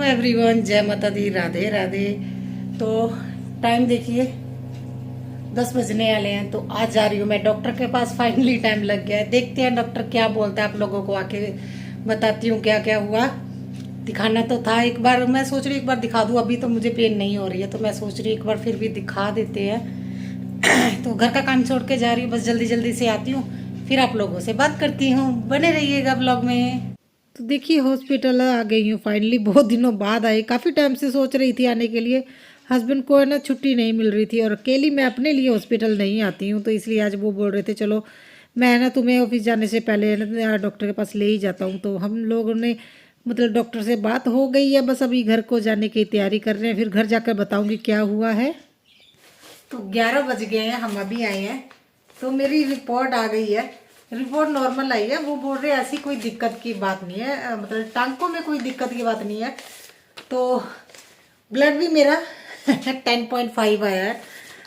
Everyone, जय माता दी, राधे राधे। तो टाइम देखिए 10 बजने वाले हैं। तो आज जा रही हूँ मैं डॉक्टर के पास। फाइनली टाइम लग गया है। देखते हैं डॉक्टर क्या बोलता है। आप लोगों को आके बताती हूँ क्या क्या हुआ। दिखाना तो था एक बार, मैं सोच रही एक बार दिखा दूँ। अभी तो मुझे पेन नहीं हो रही है, तो मैं सोच रही एक बार फिर भी दिखा देते हैं। तो घर का काम छोड़ के जा रही हूँ, बस जल्दी जल्दी से आती हूँ, फिर आप लोगों से बात करती हूँ। बने रहिएगा ब्लॉग में। तो देखिए हॉस्पिटल आ गई हूँ फाइनली। बहुत दिनों बाद आई, काफ़ी टाइम से सोच रही थी आने के लिए। हस्बैंड को है ना छुट्टी नहीं मिल रही थी, और अकेली मैं अपने लिए हॉस्पिटल नहीं आती हूँ, तो इसलिए आज वो बोल रहे थे चलो मैं ना तुम्हें ऑफिस जाने से पहले ना डॉक्टर के पास ले ही जाता हूँ। तो हम लोगों ने मतलब डॉक्टर से बात हो गई है, बस अभी घर को जाने की तैयारी कर रहे हैं, फिर घर जाकर बताऊँगी क्या हुआ है। तो 11 बज गए हैं, हम अभी आए हैं। तो मेरी रिपोर्ट आ गई है। रिपोर्ट नॉर्मल आई है। वो बोल रहे ऐसी कोई दिक्कत की बात नहीं है, मतलब टांकों में कोई दिक्कत की बात नहीं है। तो ब्लड भी मेरा 10.5 आया है।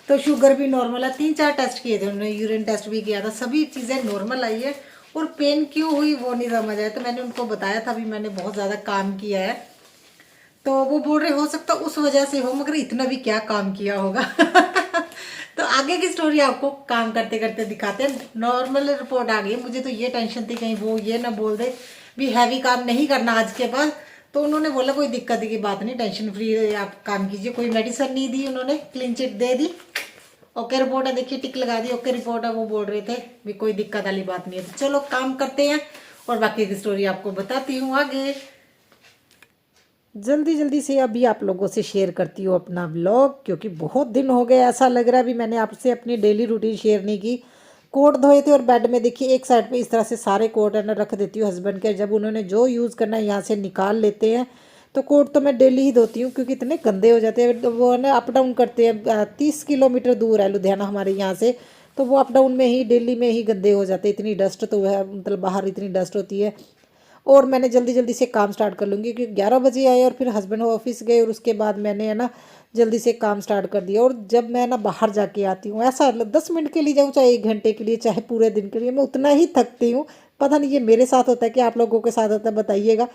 तो शुगर भी नॉर्मल है। 3-4 टेस्ट किए थे उन्होंने, यूरिन टेस्ट भी किया था, सभी चीज़ें नॉर्मल आई है। और पेन क्यों हुई वो नहीं समझ आया। तो मैंने उनको बताया था भी मैंने बहुत ज़्यादा काम किया है। तो वो बोल रहे हो सकता उस वजह से हो, मगर इतना भी क्या काम किया होगा। तो आगे की स्टोरी आपको काम करते करते दिखाते हैं। नॉर्मल रिपोर्ट आ गई। मुझे तो ये टेंशन थी कहीं वो ये ना बोल दे भी हैवी काम नहीं करना आज के बाद। तो उन्होंने बोला कोई दिक्कत की बात नहीं, टेंशन फ्री आप काम कीजिए। कोई मेडिसिन नहीं दी उन्होंने, क्लीन चिट दे दी। ओके रिपोर्ट है, देखिए टिक लगा दी, ओके रिपोर्ट है। वो बोल रहे थे भी कोई दिक्कत वाली बात नहीं है। तो चलो काम करते हैं और बाकी की स्टोरी आपको बताती हूँ आगे। जल्दी जल्दी से अभी आप लोगों से शेयर करती हूँ अपना व्लॉग, क्योंकि बहुत दिन हो गए। ऐसा लग रहा है भी मैंने आपसे अपनी डेली रूटीन शेयर नहीं की। कोट धोए थे और बेड में देखिए एक साइड पे इस तरह से सारे कोट है ना रख देती हूँ हस्बैंड के। जब उन्होंने जो यूज़ करना है यहाँ से निकाल लेते हैं। तो कोट तो मैं डेली ही धोती हूँ, क्योंकि इतने गंदे हो जाते हैं। तो वो है ना अप डाउन करते हैं, 30 किलोमीटर दूर है लुधियाना हमारे यहाँ से। तो वो अप डाउन में ही डेली में ही गंदे हो जाते हैं। इतनी डस्ट तो है, मतलब बाहर इतनी डस्ट होती है। और मैंने जल्दी जल्दी से काम स्टार्ट कर लूँगी, क्योंकि 11 बजे आए और फिर हस्बैंड ऑफिस गए, और उसके बाद मैंने है ना जल्दी से काम स्टार्ट कर दिया। और जब मैं ना बाहर जाके आती हूँ, ऐसा 10 मिनट के लिए जाऊँ, चाहे 1 घंटे के लिए, चाहे पूरे दिन के लिए, मैं उतना ही थकती हूँ। पता नहीं ये मेरे साथ होता है कि आप लोगों के साथ होता है, बताइएगा।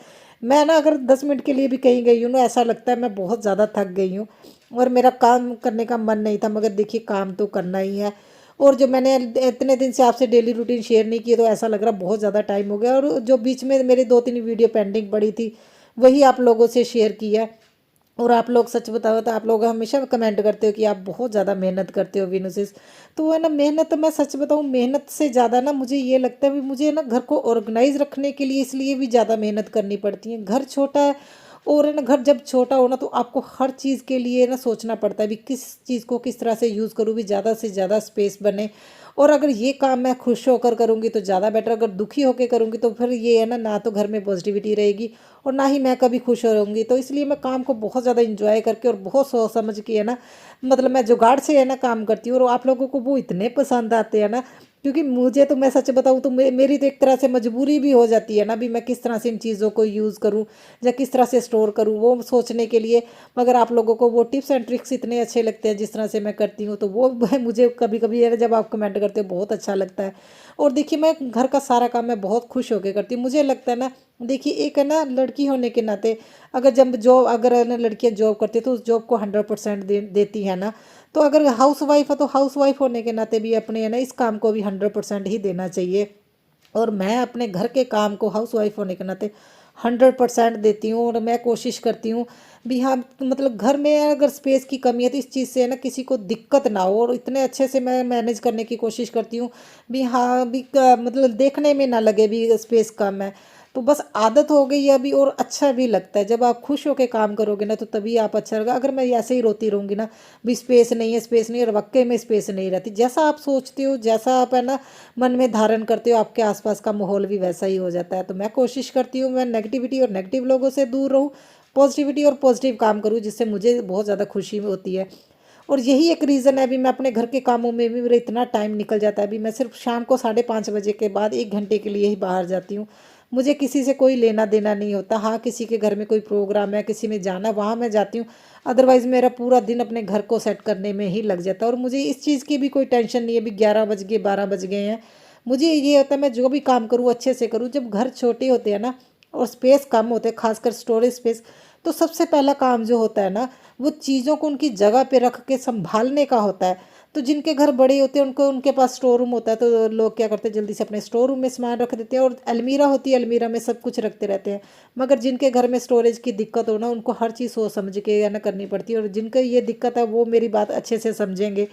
मैं ना अगर 10 मिनट के लिए भी कहीं गई हूँ ना, ऐसा लगता है मैं बहुत ज़्यादा थक गई हूँ और मेरा काम करने का मन नहीं था। मगर देखिए काम तो करना ही है। और जो मैंने इतने दिन से आपसे डेली रूटीन शेयर नहीं की, तो ऐसा लग रहा बहुत ज़्यादा टाइम हो गया। और जो बीच में मेरे 2-3 वीडियो पेंडिंग पड़ी थी, वही आप लोगों से शेयर किया। और आप लोग सच बताओ तो आप लोग हमेशा कमेंट करते हो कि आप बहुत ज़्यादा मेहनत करते हो विनुसिस। तो वो है ना मेहनत, मैं सच बताऊँ मेहनत से ज़्यादा ना मुझे ये लगता है भी मुझे ना घर को ऑर्गेनाइज रखने के लिए इसलिए भी ज़्यादा मेहनत करनी पड़ती है। घर छोटा है, और है ना घर जब छोटा हो ना, तो आपको हर चीज़ के लिए ना सोचना पड़ता है भी किस चीज़ को किस तरह से यूज़ करूँ भी ज़्यादा से ज़्यादा स्पेस बने। और अगर ये काम मैं खुश होकर करूँगी तो ज़्यादा बेटर, अगर दुखी होकर करूँगी तो फिर ये है ना ना तो घर में पॉजिटिविटी रहेगी और ना ही मैं कभी खुश रहूँगी। तो इसलिए मैं काम को बहुत ज़्यादा इंजॉय करके और बहुत सोच समझ के है ना, मतलब मैं जुगाड़ से है ना काम करती हूँ। और आप लोगों को वो इतने पसंद आते हैं ना, क्योंकि मुझे तो मैं सच बताऊँ तो मेरी तो एक तरह से मजबूरी भी हो जाती है ना भी मैं किस तरह से इन चीज़ों को यूज़ करूँ या किस तरह से स्टोर करूँ, वो सोचने के लिए। मगर आप लोगों को वो टिप्स एंड ट्रिक्स इतने अच्छे लगते हैं जिस तरह से मैं करती हूँ, तो वो मुझे कभी कभी है ना जब आप कमेंट करते हो बहुत अच्छा लगता है। और देखिए मैं घर का सारा काम मैं बहुत खुश होकर करती हूँ। मुझे लगता है ना, देखिए एक है ना लड़की होने के नाते, अगर जब जॉब अगर है ना लड़कियाँ जॉब करती है तो उस जॉब को 100% देती है ना। तो अगर हाउस वाइफ है तो हाउस वाइफ होने के नाते भी अपने है ना इस काम को भी 100% ही देना चाहिए। और मैं अपने घर के काम को हाउस वाइफ होने के नाते 100% देती हूँ। और मैं कोशिश करती हूँ भी हाँ, मतलब घर में अगर स्पेस की कमी है तो इस चीज़ से है ना किसी को दिक्कत ना हो, और इतने अच्छे से मैं मैनेज करने की कोशिश करती हूँ भी हाँ भी मतलब देखने में ना लगे भी स्पेस कम है। तो बस आदत हो गई है अभी, और अच्छा भी लगता है जब आप खुश होकर काम करोगे ना, तो तभी आप अच्छा लगेगा। अगर मैं ऐसे ही रोती रहूँगी ना भी स्पेस नहीं है स्पेस नहीं है, और वाकई में स्पेस नहीं रहती। जैसा आप सोचते हो, जैसा आप है ना मन में धारण करते हो, आपके आसपास का माहौल भी वैसा ही हो जाता है। तो मैं कोशिश करती हूँ मैं नेगेटिविटी और नेगेटिव लोगों से दूर रहूँ, पॉजिटिविटी और पॉजिटिव काम करूँ, जिससे मुझे बहुत ज़्यादा खुशी होती है। और यही एक रीज़न है, अभी मैं अपने घर के कामों में भी मेरा इतना टाइम निकल जाता है। अभी मैं सिर्फ शाम को 5:30 बजे के बाद 1 घंटे के लिए ही बाहर जाती हूँ। मुझे किसी से कोई लेना देना नहीं होता। हाँ, किसी के घर में कोई प्रोग्राम है, किसी में जाना, वहाँ मैं जाती हूँ। अदरवाइज़ मेरा पूरा दिन अपने घर को सेट करने में ही लग जाता है, और मुझे इस चीज़ की भी कोई टेंशन नहीं है अभी 11 बज गए, 12 बज गए हैं। मुझे ये होता है मैं जो भी काम करूँ अच्छे से करूँ। जब घर छोटे होते हैं ना और स्पेस कम होते हैं, खासकर स्टोरेज स्पेस, तो सबसे पहला काम जो होता है ना, वो चीज़ों को उनकी जगह पे रख के संभालने का होता है। तो जिनके घर बड़े होते हैं उनको उनके पास स्टोर रूम होता है, तो लोग क्या करते हैं जल्दी से अपने स्टोर रूम में सामान रख देते हैं, और अलमीरा होती है, अलमीरा में सब कुछ रखते रहते हैं। मगर जिनके घर में स्टोरेज की दिक्कत हो ना, उनको हर चीज़ सोच समझ के या ना करनी पड़ती है, और जिनका ये दिक्कत है वो मेरी बात अच्छे से समझेंगे।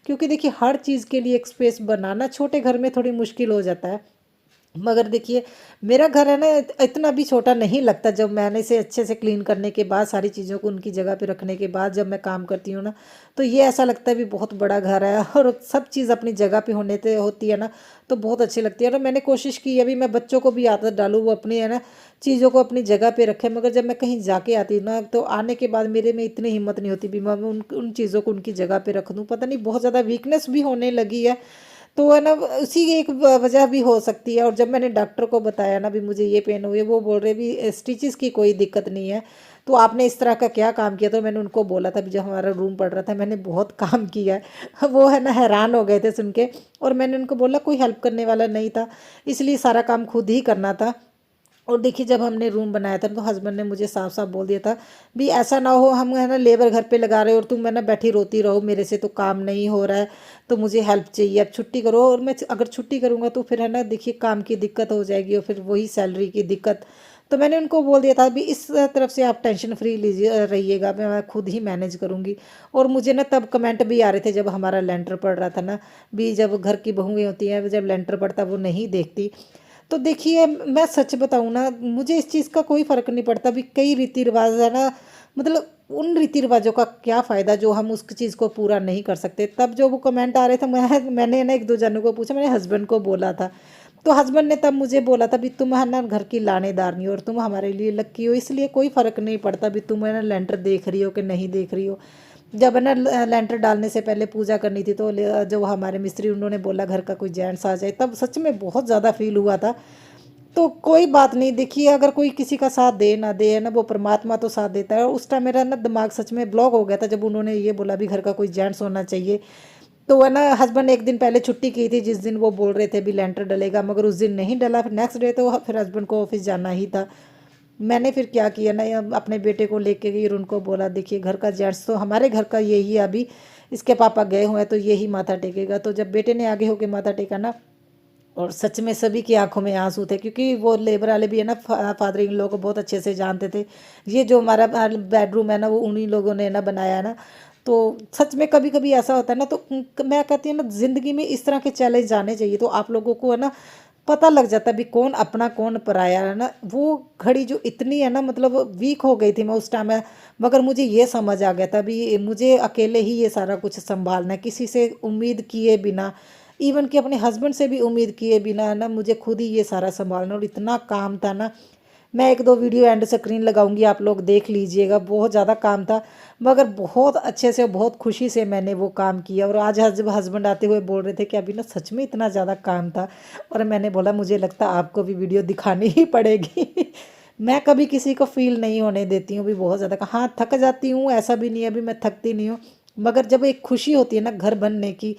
क्योंकि देखिए हर चीज़ के लिए एक स्पेस बनाना छोटे घर में थोड़ी मुश्किल हो जाता है। मगर देखिए मेरा घर है ना, इतना भी छोटा नहीं लगता। जब मैंने इसे अच्छे से क्लीन करने के बाद, सारी चीज़ों को उनकी जगह पे रखने के बाद जब मैं काम करती हूँ ना, तो ये ऐसा लगता है भी बहुत बड़ा घर है, और सब चीज़ अपनी जगह पे होने ते होती है ना, तो बहुत अच्छी लगती है। और मैंने कोशिश की अभी मैं बच्चों को भी आदत डालूँ, वो अपनी है ना चीज़ों को अपनी जगह पे रखें। मगर जब मैं कहीं जाके आती हूँ ना, तो आने के बाद मेरे में इतनी हिम्मत नहीं होती भी मैं उन चीज़ों को उनकी जगह पे रख दूँ। पता नहीं बहुत ज़्यादा वीकनेस भी होने लगी है। तो है ना, उसी की एक वजह भी हो सकती है। और जब मैंने डॉक्टर को बताया ना भी मुझे ये पेन हुई है, वो बोल रहे भी स्टिचेस की कोई दिक्कत नहीं है, तो आपने इस तरह का क्या काम किया। तो मैंने उनको बोला था भी जब हमारा रूम पड़ रहा था मैंने बहुत काम किया है। वो है ना हैरान हो गए थे सुन के, और मैंने उनको बोला कोई हेल्प करने वाला नहीं था, इसलिए सारा काम खुद ही करना था। और देखिए जब हमने रूम बनाया था तो हस्बैंड ने मुझे साफ साफ बोल दिया था भी ऐसा ना हो हम है ना लेबर घर पे लगा रहे हो और तुम है ना बैठी रोती रहो, मेरे से तो काम नहीं हो रहा है, तो मुझे हेल्प चाहिए, अब छुट्टी करो। और मैं अगर छुट्टी करूँगा तो फिर है ना देखिए काम की दिक्कत हो जाएगी, और फिर वही सैलरी की दिक्कत। तो मैंने उनको बोल दिया था भी इस तरफ से आप टेंशन फ्री लीजिए रहिएगा, मैं खुद ही मैनेज करूँगी। और मुझे ना तब कमेंट भी आ रहे थे जब हमारा लेंटर पड़ रहा था ना, भी जब घर की बहुएं होती हैं जब लेंटर पड़ता वो नहीं देखती। तो देखिए मैं सच बताऊँ ना, मुझे इस चीज़ का कोई फ़र्क नहीं पड़ता भी कई रीति रिवाज है ना, मतलब उन रीति रिवाजों का क्या फ़ायदा जो हम उस चीज़ को पूरा नहीं कर सकते। तब जो वो कमेंट आ रहे थे मैंने ना एक दो जनों को पूछा, मैंने हस्बैंड को बोला था, तो हस्बैंड ने तब मुझे बोला था भी तुम है ना घर की लानेदार नहीं हो और तुम हमारे लिए लक्की हो, इसलिए कोई फ़र्क नहीं पड़ता भी तुम है ना लेंटर देख रही हो कि नहीं देख रही हो। जब है ना लेंटर डालने से पहले पूजा करनी थी, तो जो हमारे मिस्त्री उन्होंने बोला घर का कोई जेंट्स आ जाए, तब सच में बहुत ज़्यादा फील हुआ था। तो कोई बात नहीं, देखिए अगर कोई किसी का साथ दे ना दे है ना, वो परमात्मा तो साथ देता है। और उस टाइम मेरा ना दिमाग सच में ब्लॉक हो गया था जब उन्होंने ये बोला भी घर का कोई जेंट्स होना चाहिए। तो है ना हस्बैंड ने एक दिन पहले छुट्टी की थी जिस दिन वो बोल रहे थे भी लेंटर डलेगा, मगर उस दिन नहीं डला। फिर नेक्स्ट डे तो फिर हस्बैंड को ऑफिस जाना ही था। मैंने फिर क्या किया ना, अपने बेटे को लेके गई और उनको बोला देखिए घर का जेंट्स तो हमारे घर का यही है, अभी इसके पापा गए हुए हैं तो यही माथा टेकेगा। तो जब बेटे ने आगे होके माथा टेका ना, और सच में सभी की आंखों में आंसू थे, क्योंकि वो लेबर वाले भी है ना फादर इन लोगों को बहुत अच्छे से जानते थे। ये जो हमारा बेडरूम है ना वो उन्हीं लोगों ने ना बनाया है ना। तो सच में कभी कभी ऐसा होता है ना, तो मैं कहती हूँ ना ज़िंदगी में इस तरह के चैलेंज आने चाहिए, तो आप लोगों को है ना पता लग जाता है भी कौन अपना कौन पराया है ना। वो घड़ी जो इतनी है ना, मतलब वीक हो गई थी मैं उस टाइम में, मगर मुझे ये समझ आ गया था भी मुझे अकेले ही ये सारा कुछ संभालना है, किसी से उम्मीद किए बिना, इवन कि अपने हस्बैंड से भी उम्मीद किए बिना ना मुझे खुद ही ये सारा संभालना। और इतना काम था ना, मैं एक दो वीडियो एंड स्क्रीन लगाऊंगी, आप लोग देख लीजिएगा, बहुत ज़्यादा काम था। मगर बहुत अच्छे से बहुत खुशी से मैंने वो काम किया। और आज जब हस्बैंड आते हुए बोल रहे थे कि अभी ना सच में इतना ज़्यादा काम था, और मैंने बोला मुझे लगता आपको भी वीडियो दिखानी ही पड़ेगी। मैं कभी किसी को फील नहीं होने देती हूँ भी बहुत ज़्यादा, हाँ थक जाती हूँ, ऐसा भी नहीं है अभी मैं थकती नहीं हूँ। मगर जब एक खुशी होती है ना घर बनने की,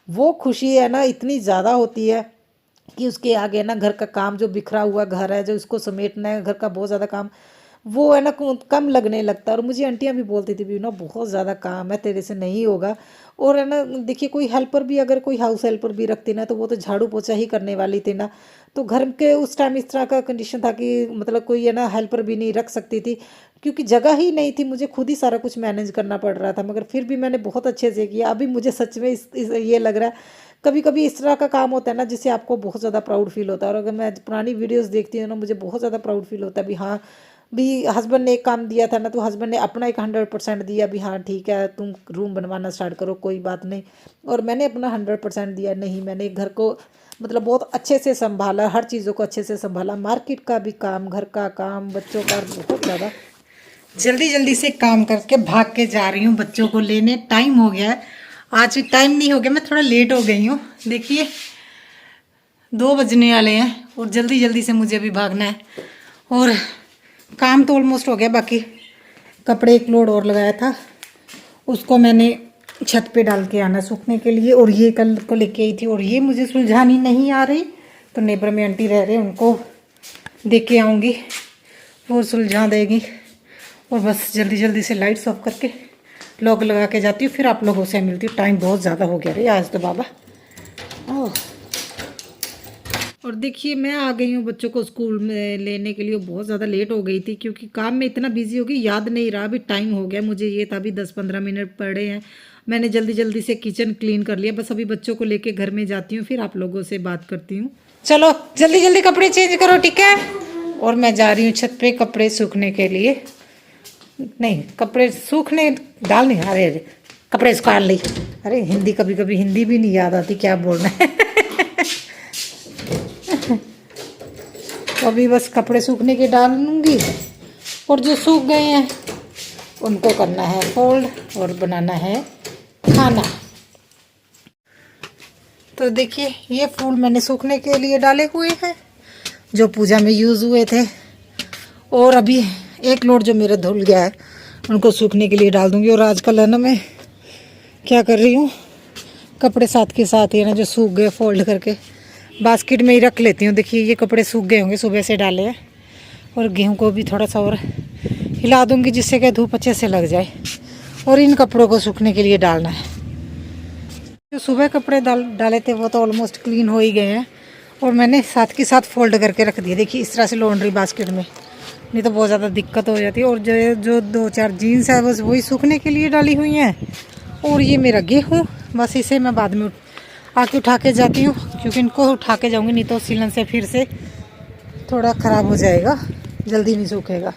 वो खुशी है ना इतनी ज़्यादा होती है कि उसके आगे ना घर का काम जो बिखरा हुआ घर है जो उसको समेटना है, घर का बहुत ज़्यादा काम, वो है ना कम लगने लगता है। और मुझे आंटियाँ भी बोलती थी भी ना बहुत ज़्यादा काम है तेरे से नहीं होगा। और है ना देखिए कोई हेल्पर भी, अगर कोई हाउस हेल्पर भी रखती ना, तो वो तो झाड़ू पोछा ही करने वाली थी ना। तो घर के उस टाइम इस तरह का कंडीशन था कि मतलब कोई है ना हेल्पर भी नहीं रख सकती थी, क्योंकि जगह ही नहीं थी, मुझे खुद ही सारा कुछ मैनेज करना पड़ रहा था। मगर फिर भी मैंने बहुत अच्छे से किया। अभी मुझे सच में ये लग रहा है कभी कभी इस तरह का काम होता है ना जिससे आपको बहुत ज़्यादा प्राउड फील होता है। और अगर मैं पुरानी वीडियोस देखती हूँ ना, मुझे बहुत ज़्यादा प्राउड फील होता है भी हाँ, भी हस्बैंड ने एक काम दिया था ना, तो हस्बैंड ने अपना एक 100% दिया भी हाँ ठीक है तुम रूम बनवाना स्टार्ट करो कोई बात नहीं। और मैंने अपना 100% दिया, नहीं मैंने घर को मतलब बहुत अच्छे से संभाला, हर चीज़ों को अच्छे से संभाला, मार्केट का भी काम, घर का काम, बच्चों का बहुत ज़्यादा। जल्दी जल्दी से काम करके भाग के जा रही हूँ बच्चों को लेने। टाइम हो गया है, आज भी टाइम नहीं हो गया, मैं थोड़ा लेट हो गई हूँ। देखिए 2 बजने वाले हैं और जल्दी जल्दी से मुझे भी भागना है। और काम तो ऑलमोस्ट हो गया, बाकी कपड़े एक लोड और लगाया था, उसको मैंने छत पे डाल के आना सूखने के लिए। और ये कल को लेके आई थी और ये मुझे सुलझानी नहीं आ रही, तो नेबर में आंटी रह रहे उनको दे के आऊँगी, वो सुलझा देगी। और बस जल्दी जल्दी से लाइट्स ऑफ करके लॉक लगा के जाती हूँ, फिर आप लोगों से मिलती हूँ। टाइम बहुत ज़्यादा हो गया रे आज तो बाबा। ओह, और देखिए मैं आ गई हूँ बच्चों को स्कूल में लेने के लिए। बहुत ज़्यादा लेट हो गई थी क्योंकि काम में इतना बिजी हो गई, याद नहीं रहा अभी टाइम हो गया मुझे। ये था अभी 10-15 मिनट पड़े हैं, मैंने जल्दी जल्दी से किचन क्लीन कर लिया। बस अभी बच्चों को लेके घर में जाती हूँ, फिर आप लोगों से बात करती हूँ। चलो जल्दी जल्दी कपड़े चेंज करो, ठीक है। और मैं जा रही हूँ छत पे कपड़े सूखने के लिए, नहीं कपड़े सूखने डालने, अरे कपड़े सुखा ली। अरे हिंदी, कभी कभी हिंदी भी नहीं याद आती क्या बोलना है। तो अभी बस कपड़े सूखने के डालूंगी, और जो सूख गए हैं उनको करना है फोल्ड और बनाना है खाना। तो देखिए ये फूल मैंने सूखने के लिए डाले हुए हैं जो पूजा में यूज़ हुए थे, और अभी एक लोड जो मेरा धुल गया है उनको सूखने के लिए डाल दूंगी। और आजकल है ना मैं क्या कर रही हूँ, कपड़े साथ के साथ ही है ना जो सूख गए फोल्ड करके बास्केट में ही रख लेती हूँ। देखिए ये कपड़े सूख गए होंगे, सुबह से डाले हैं, और गेहूँ को भी थोड़ा सा और हिला दूंगी जिससे कि धूप अच्छे से लग जाए। और इन कपड़ों को सूखने के लिए डालना है। जो सुबह कपड़े डाले थे वो तो ऑलमोस्ट क्लीन हो ही गए हैं, और मैंने साथ के साथ फोल्ड करके रख दिए। देखिए इस तरह से लॉन्ड्री बास्केट में, नहीं तो बहुत ज़्यादा दिक्कत हो जाती है। और जो जो 2-4 जीन्स है बस वही सूखने के लिए डाली हुई हैं। और ये मेरा गेहूँ, बस इसे मैं बाद में आके उठा के जाती हूँ, क्योंकि इनको उठा के जाऊँगी नहीं तो सीलन से फिर से थोड़ा ख़राब हो जाएगा, जल्दी नहीं सूखेगा।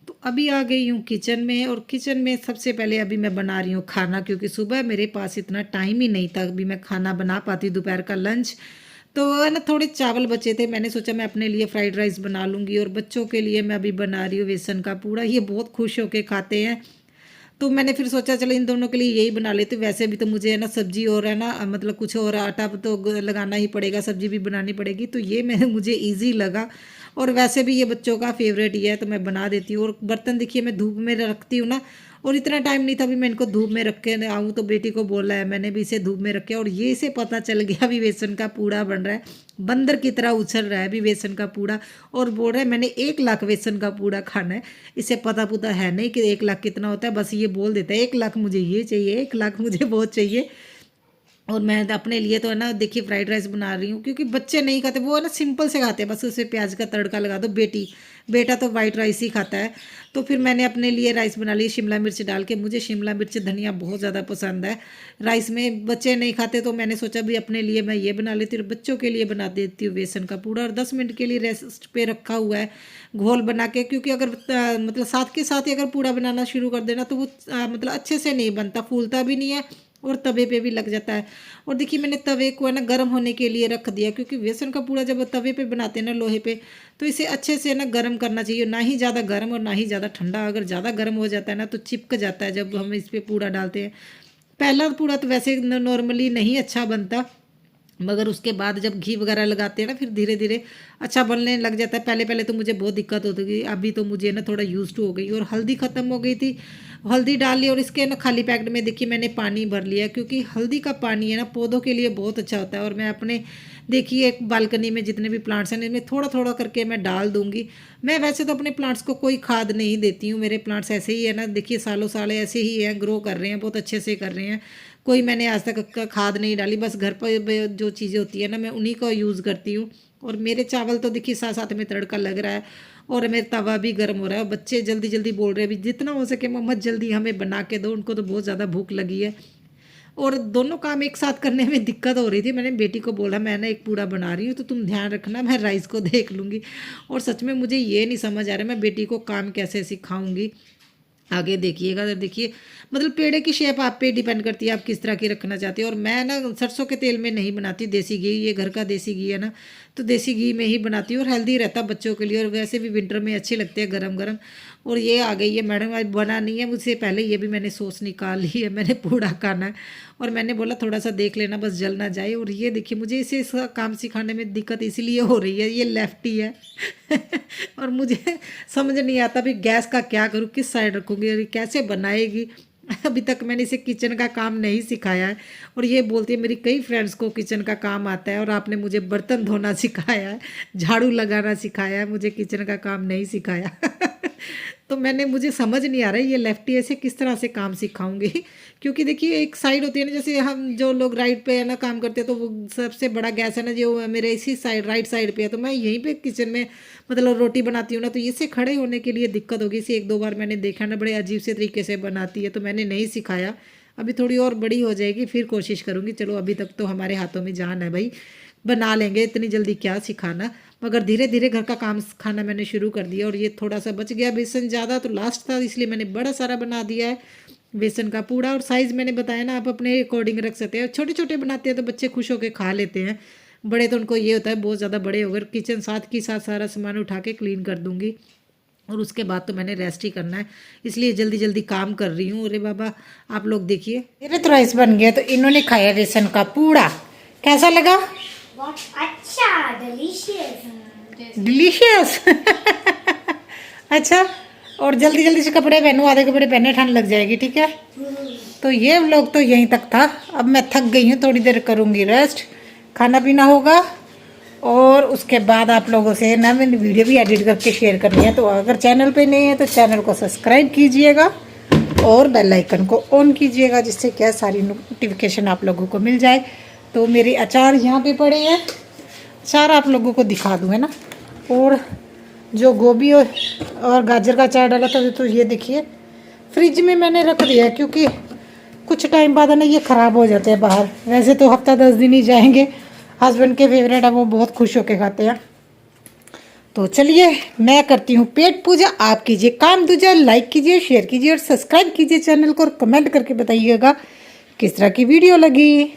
तो अभी आ गई हूँ किचन में, और किचन में सबसे पहले अभी मैं बना रही हूँ खाना, क्योंकि सुबह मेरे पास इतना टाइम ही नहीं था अभी मैं खाना बना पाती दोपहर का लंच। तो है ना थोड़े चावल बचे थे, मैंने सोचा मैं अपने लिए फ्राइड राइस बना लूँगी, और बच्चों के लिए मैं अभी बना रही हूँ बेसन का पूड़ा। ये बहुत खुश होके खाते हैं, तो मैंने फिर सोचा चलो इन दोनों के लिए यही बना लेते। वैसे भी तो मुझे है ना सब्जी और है ना मतलब कुछ और आटा तो लगाना ही पड़ेगा, सब्जी भी बनानी पड़ेगी, तो ये मैं मुझे इजी लगा। और वैसे भी ये बच्चों का फेवरेट ही है, तो मैं बना देती हूँ। और बर्तन देखिए मैं धूप में रखती हूँ ना, और इतना टाइम नहीं था अभी मैं इनको धूप में रख के आऊँ, तो बेटी को बोला है मैंने भी इसे धूप में रखे। और ये इसे पता चल गया अभी बेसन का पूड़ा बन रहा है, बंदर की तरह उछल रहा है अभी बेसन का पूड़ा, और बोल रहा है मैंने 1 लाख बेसन का पूड़ा खाना है। इसे पता पुता है नहीं कि 1 लाख कितना होता है, बस ये बोल देता है 1 लाख मुझे ये चाहिए, 1 लाख मुझे बहुत चाहिए। और मैं अपने लिए तो है ना देखिए फ्राइड राइस बना रही हूँ, क्योंकि बच्चे नहीं खाते, वो है ना सिंपल से खाते हैं, बस उसे प्याज का तड़का लगा दो। बेटा तो वाइट राइस ही खाता है। तो फिर मैंने अपने लिए राइस बना ली शिमला मिर्च डाल के, मुझे शिमला मिर्च धनिया बहुत ज़्यादा पसंद है राइस में, बच्चे नहीं खाते, तो मैंने सोचा भी अपने लिए मैं ये बना लेती हूँ, बच्चों के लिए बना देती हूँ बेसन का पूड़ा। और 10 मिनट के लिए रेस्ट पे रखा हुआ है घोल बना के, क्योंकि अगर मतलब साथ के साथ ही अगर पूड़ा बनाना शुरू कर देना तो वो मतलब अच्छे से नहीं बनता, फूलता भी नहीं है, और तवे पे भी लग जाता है। और देखिए मैंने तवे को है ना गर्म होने के लिए रख दिया, क्योंकि बेसन का पूड़ा जब तवे पे बनाते हैं ना लोहे पे, तो इसे अच्छे से ना गर्म करना चाहिए, ना ही ज़्यादा गर्म और ना ही ज़्यादा ठंडा। अगर ज़्यादा गर्म हो जाता है ना तो चिपक जाता है जब हम इस पर पूड़ा डालते हैं। पहला पूड़ा तो वैसे नॉर्मली नहीं अच्छा बनता, मगर उसके बाद जब घी वगैरह लगाते हैं ना फिर धीरे धीरे अच्छा बनने लग जाता है। पहले पहले तो मुझे बहुत दिक्कत होती थी, अभी तो मुझे ना थोड़ा यूज टू हो गई। और हल्दी ख़त्म हो गई थी, हल्दी डाल ली, और इसके ना खाली पैकेट में देखिए मैंने पानी भर लिया, क्योंकि हल्दी का पानी है ना पौधों के लिए बहुत अच्छा होता है। और मैं अपने देखिए एक बालकनी में जितने भी प्लांट्स हैं इनमें थोड़ा थोड़ा करके मैं डाल दूंगी। मैं वैसे तो अपने प्लांट्स को कोई खाद नहीं देती हूँ, मेरे प्लांट्स ऐसे ही है ना, देखिए सालों साल ऐसे ही हैं, ग्रो कर रहे हैं, बहुत अच्छे से कर रहे हैं। कोई मैंने आज तक खाद नहीं डाली, बस घर पर जो चीज़ें होती है ना मैं उन्हीं का यूज़ करती हूँ। और मेरे चावल तो देखिए साथ साथ में तड़का लग रहा है, और मेरा तवा भी गर्म हो रहा है। बच्चे जल्दी जल्दी बोल रहे हैं अभी जितना हो सके मम्मा जल्दी हमें बना के दो, उनको तो बहुत ज़्यादा भूख लगी है। और दोनों काम एक साथ करने में दिक्कत हो रही थी। मैंने बेटी को बोला मैं ना एक पूड़ा बना रही हूँ तो तुम ध्यान रखना, मैं राइस को देख लूँगी। और सच में मुझे ये नहीं समझ आ रहा मैं बेटी को काम कैसे सिखाऊंगी। आगे देखिएगा, तो देखिए मतलब पेड़े की शेप आप पे डिपेंड करती है, आप किस तरह की रखना चाहते हो। और मैं ना सरसों के तेल में नहीं बनाती, देसी घी, ये घर का देसी घी है ना, तो देसी घी में ही बनाती हूँ और हेल्दी रहता बच्चों के लिए, और वैसे भी विंटर में अच्छे लगते हैं गरम गरम। और ये आ गई है मैडम, आज बना नहीं है मुझसे पहले, ये भी मैंने सॉस निकाल ली है, मैंने पूड़ा खाना है और मैंने बोला थोड़ा सा देख लेना बस जल ना जाए। और ये देखिए मुझे इसे इसका काम सिखाने में दिक्कत इसलिए हो रही है, ये लेफ्टी है और मुझे समझ नहीं आता भी गैस का क्या करूँ, किस साइड रखूँगी और ये कैसे बनाएगी। अभी तक मैंने इसे किचन का काम नहीं सिखाया है, और ये बोलती है मेरी कई फ्रेंड्स को किचन का काम आता है और आपने मुझे बर्तन धोना सिखाया है, झाड़ू लगाना सिखाया है, मुझे किचन का काम नहीं सिखाया। तो मुझे समझ नहीं आ रहा है ये लेफ्टी ऐसे किस तरह से काम सिखाऊंगी। क्योंकि देखिए एक साइड होती है ना, जैसे हम जो लोग राइट पे है ना काम करते हैं, तो वो सबसे बड़ा गैस है ना जो मेरे इसी साइड राइट साइड पे है, तो मैं यहीं पे किचन में मतलब रोटी बनाती हूँ ना, तो इससे खड़े होने के लिए दिक्कत होगी। इसे एक दो बार मैंने देखा ना बड़े अजीब से तरीके से बनाती है, तो मैंने नहीं सिखाया। अभी थोड़ी और बड़ी हो जाएगी फिर कोशिश करूँगी। चलो अभी तक तो हमारे हाथों में जान है भाई, बना लेंगे, इतनी जल्दी क्या सिखाना। मगर धीरे धीरे घर का काम खाना मैंने शुरू कर दिया। और ये थोड़ा सा बच गया बेसन, ज़्यादा तो लास्ट था इसलिए मैंने बड़ा सारा बना दिया है बेसन का पूड़ा। और साइज़ मैंने बताया ना, आप अपने अकॉर्डिंग रख सकते हैं। छोटे छोटे बनाते हैं तो बच्चे खुश होकर खा लेते हैं, बड़े तो उनको ये होता है बहुत ज़्यादा बड़े हो गए। किचन साथ की साथ सारा सामान उठा के क्लीन कर दूँगी और उसके बाद तो मैंने रेस्ट ही करना है, इसलिए जल्दी जल्दी काम कर रही हूँ। अरे बाबा आप लोग देखिए, मेरे तो राइस बन गया। तो इन्होंने खाया बेसन का पूड़ा, कैसा लगा? अच्छा, डिलीशियस डिलीशियस। अच्छा, और जल्दी जल्दी से कपड़े पहनो, आधे कपड़े पहने, ठंड लग जाएगी, ठीक है। तो ये व्लॉग तो यहीं तक था। अब मैं थक गई हूँ, थोड़ी देर करूँगी रेस्ट, खाना पीना होगा और उसके बाद आप लोगों से ना मैंने वीडियो भी एडिट करके शेयर करनी है। तो अगर चैनल पे नहीं है तो चैनल को सब्सक्राइब कीजिएगा और बेल आइकन को ऑन कीजिएगा, जिससे क्या सारी नोटिफिकेशन आप लोगों को मिल जाए। तो मेरे अचार यहाँ पे पड़े हैं, अचार आप लोगों को दिखा दूँ, है ना। और जो गोभी और गाजर का अचार डाला था, तो ये देखिए फ्रिज में मैंने रख दिया है, क्योंकि कुछ टाइम बाद है ना ये ख़राब हो जाते हैं बाहर। वैसे तो हफ्ता 10 दिन ही जाएंगे, हस्बैंड के फेवरेट है, वो बहुत खुश होके खाते हैं। तो चलिए मैं करती हूँ पेट पूजा, आप कीजिए काम दूजा, लाइक कीजिए, शेयर कीजिए और सब्सक्राइब कीजिए चैनल को, और कमेंट करके बताइएगा किस तरह की वीडियो लगी।